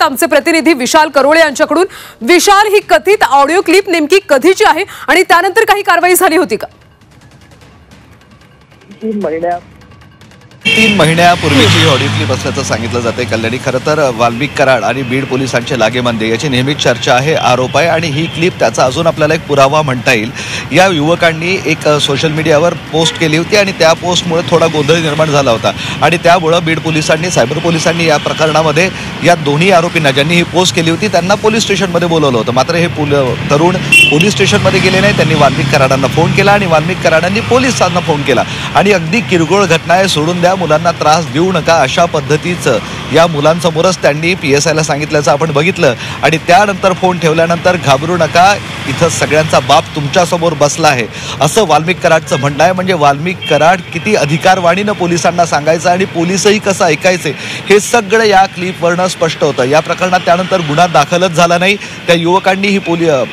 आमचे प्रतिनिधी विशाल करोळे यांच्याकडून। विशाल, ही कथित ऑडिओ क्लिप नेमकी कधीची आहे आणि त्यानंतर काही कारवाई झाली होती का? 3 महिन्यापूर्वीची ऑडिओ क्लिप असल्याचं सांगितलं जाते कल्याणी। खरं तर वाल्मिक कराड आणि बीड पोलिसांचे लागेबांधे याची नेहमीच चर्चा आहे, आरोप आहे आणि ही क्लिप त्याचा अजून आपल्याला एक पुरावा म्हणता येईल। या युवकांनी एक सोशल मीडियावर पोस्ट केली होती आणि त्या पोस्टमुळे थोडा गोंधळ निर्माण झाला होता आणि त्यामुळे बीड पोलिसांनी, सायबर पोलिसांनी या प्रकरणामध्ये या दोन्ही आरोपींना, ज्यांनी ही पोस्ट केली होती, त्यांना पोलीस स्टेशनमध्ये बोलवलं होतं। मात्र हे तरुण पोलीस स्टेशनमध्ये गेले नाही। त्यांनी वाल्मिक कराडांना फोन केला आणि वाल्मिक कराडांनी पोलिसांना फोन केला आणि अगदी किरकोळ घटना आहे, सोडून द्या, मुलांना त्रास देऊ नका, अशा पद्धतीचं या मुलांसमोरच त्यांनी PSIला सांगितल्याचं आपण बघितलं। आणि त्यानंतर फोन ठेवल्यानंतर घाबरू नका, इथं सगळ्यांचा बाप तुमच्यासमोर बसला आहे, असं वाल्मिक कराडचं म्हणणं आहे। म्हणजे वाल्मिक कराड किती अधिकारवाणीनं पोलिसांना सांगायचं आणि पोलिसही कसं ऐकायचे हे सगळं या क्लिपवरनं स्पष्ट होतं। या प्रकरणात त्यानंतर गुन्हा दाखलच झाला नाही। त्या युवकांनी ही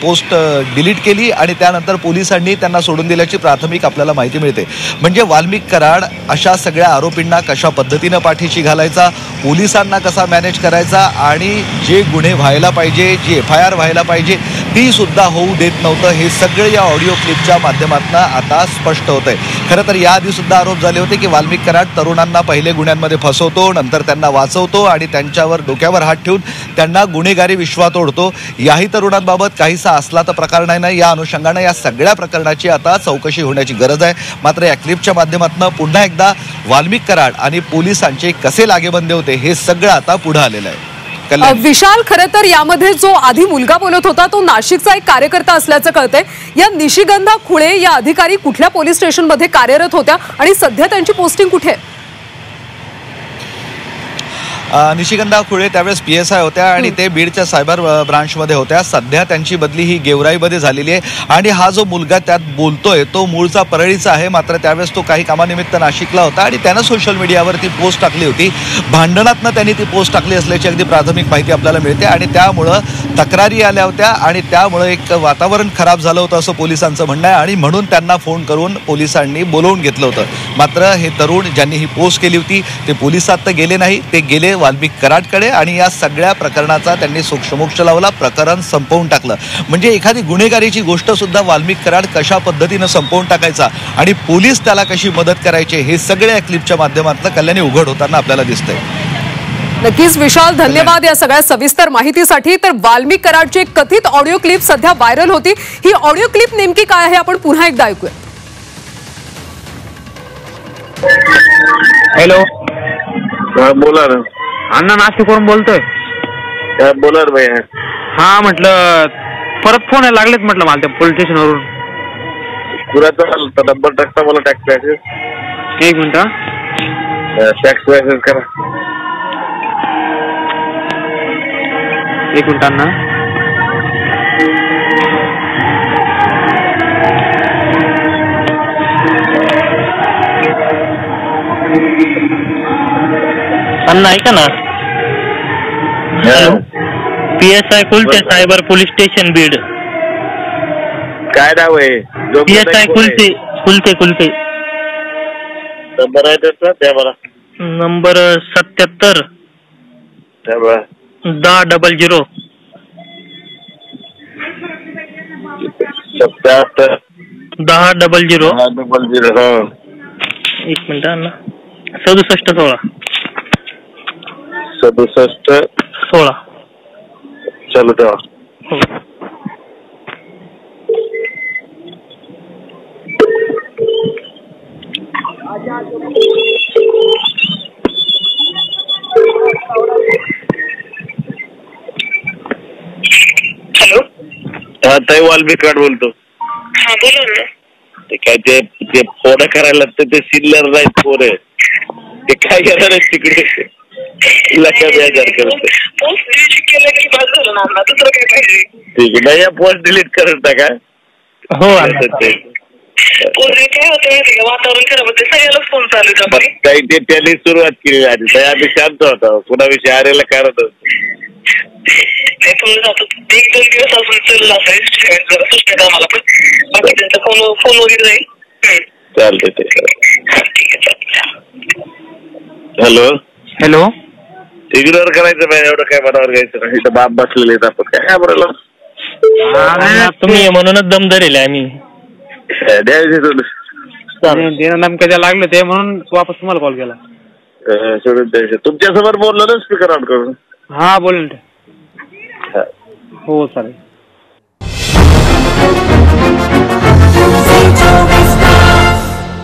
पोस्ट डिलीट केली आणि त्यानंतर पोलिसांनी त्यांना सोडून दिल्याची प्राथमिक आपल्याला माहिती मिळते। म्हणजे वाल्मिक कराड अशा सगळ्या आरोपींना कशा पद्धतीनं पाठीशी घालायचा, पोलिसांना कसा मॅनेज करायचा आणि जे गुन्हे व्हायला पाहिजे, जी FIR व्हायला पाहिजे ती सुद्धा होऊ देत नव्हतं, हे सगळं या ऑडिओ क्लिपच्या माध्यमातून आता स्पष्ट होतंय। खरं तर याआधी सुद्धा आरोप झाले होते की वाल्मिक कराड तरुणांना पहिले गुन्ह्यांमध्ये फसवतो, नंतर त्यांना वाचवतो आणि त्यांच्यावर डोक्यावर हात ठेवून त्यांना गुन्हेगारी विश्वात ओढतो। याही तरुणांबाबत काहीसा असला तर प्रकार नाही ना, या अनुषंगानं या सगळ्या प्रकरणाची आता चौकशी होण्याची गरज आहे। मात्र या क्लिपच्या माध्यमातून पुन्हा एकदा वाल्मिक कराड आणि पोलिसांचे कसे लागेबंधे होते हे सगळं आता पुढे आलेलं आहे। विशाल, खरं तर यामध्ये जो आधी मुलगा बोलत होता तो नाशिकचा एक कार्यकर्ता असल्याचं कळतंय। या निशिगंधा खुळे या अधिकारी कुठल्या पोलीस स्टेशनमध्ये कार्यरत होत्या आणि सध्या त्यांची पोस्टिंग कुठे आहे? निशिगंधा खुळे त्यावेळेस PSI होत्या आणि ते बीडच्या सायबर ब्रांचमध्ये होत्या। सध्या त्यांची बदली ही गेवराईमध्ये झालेली आहे आणि हा जो मुलगा त्यात बोलतोय तो मूळचा परळीचा आहे। मात्र त्यावेळेस तो काही कामानिमित्त नाशिकला होता आणि त्यानं सोशल मीडियावर ती पोस्ट टाकली होती। भांडणातनं त्यांनी ती पोस्ट टाकली असल्याची अगदी प्राथमिक माहिती आपल्याला मिळते आणि त्यामुळं तक्रारी आल्या होत्या आणि त्यामुळे एक वातावरण खराब झालं होतं असं पोलिसांचं म्हणणं आहे आणि म्हणून त्यांना फोन करून पोलिसांनी बोलवून घेतलं होतं। मात्र हे तरुण ज्यांनी ही पोस्ट केली होती ते पोलिसात तर गेले नाही, ते गेले वाल्मिक कराडकडे आणि या सगळ्या प्रकरणाचा त्यांनी सोक्षमोक्ष लावला, प्रकरण संपवून टाकलं। म्हणजे एखादी गुन्हेगारीची गोष्ट सुद्धा वाल्मिक कराड कशा पद्धतीनं संपवून टाकायचा आणि पोलीस त्याला कशी मदत करायचे हे सगळ्या क्लिपच्या माध्यमातून कल्याणी उघड होताना आपल्याला दिसतंय। नक्कीच विशाल, धन्यवाद या सगळ्या सविस्तर माहितीसाठी। तर वाल्मिक कराडची एक कथित ऑडिओ क्लिप सध्या व्हायरल होती, ही ऑडिओ क्लिप नेमकी काय आहे आपण पुन्हा एकदा ऐकूया। हॅलो, बोला ना अण्णा, नाशिकवरून बोलतोय। बोला रे भैया। हा, म्हटलं परत फोन यायला लागलेत म्हटलं मला त्या पोलीस स्टेशनवरून। पुराचा नंबर टाकता मला टॅक्स मॅसेज। एक मिनिट, टॅक्स मॅसेज करा। एक मिनिट अण्णा, अण्णा ऐका ना। PSI Kulte, cyber police station Beed. काय नाव आहे? PSI कुलते कुलते कुलते। नंबर आहे त्याचा, द्या मला। नंबर 77 1000 77 1000। एक मिनिट अण्णा, 67 16 67 16। चलो तेव्हा हॅलो, ताई वाल्मिक कराड बोलतो। हा बोला ना। ते काय ते फोन करायला ते सिल्लर नाही फोन आहे, ते काय करणार आहे तिकडे पोस्ट डिलीट केलं की बस झालं ना, दुसरं काय पाहिजे? ठीक आहे, नाही पोस्ट डिलीट करत टाका। हो, काय होतं वातावरण खराब होते, सगळ्यालाच फोन चालू आहे। काही ते त्यांनी सुरुवात केली आधी, आम्ही शांत होता, कुणाविषयी आरेला करत होतो। एक 2 दिवस असून चालला जरा सुचण्यात आम्हाला, पण बाकी त्यांचा फोन वगैरे जाईल। चालतंय ते। ठीक आहे, चालतंय। हॅलो हॅलो, इग्नोर करायचं नाही, एवढं काय मनावर घ्यायचं नाही. इथं बाप बसलेले आहेत, आपण काय बोलायला. तुम्ही म्हणूनच दम धरेल आम्ही. द्यायचे नेमकं लागलं ते म्हणून वापस तुम्हाला कॉल केला. सोडून द्यायचे. तुमच्यासमोर बोललो ना स्पीकर ऑन करून. हा बोलेल. हो चालेल.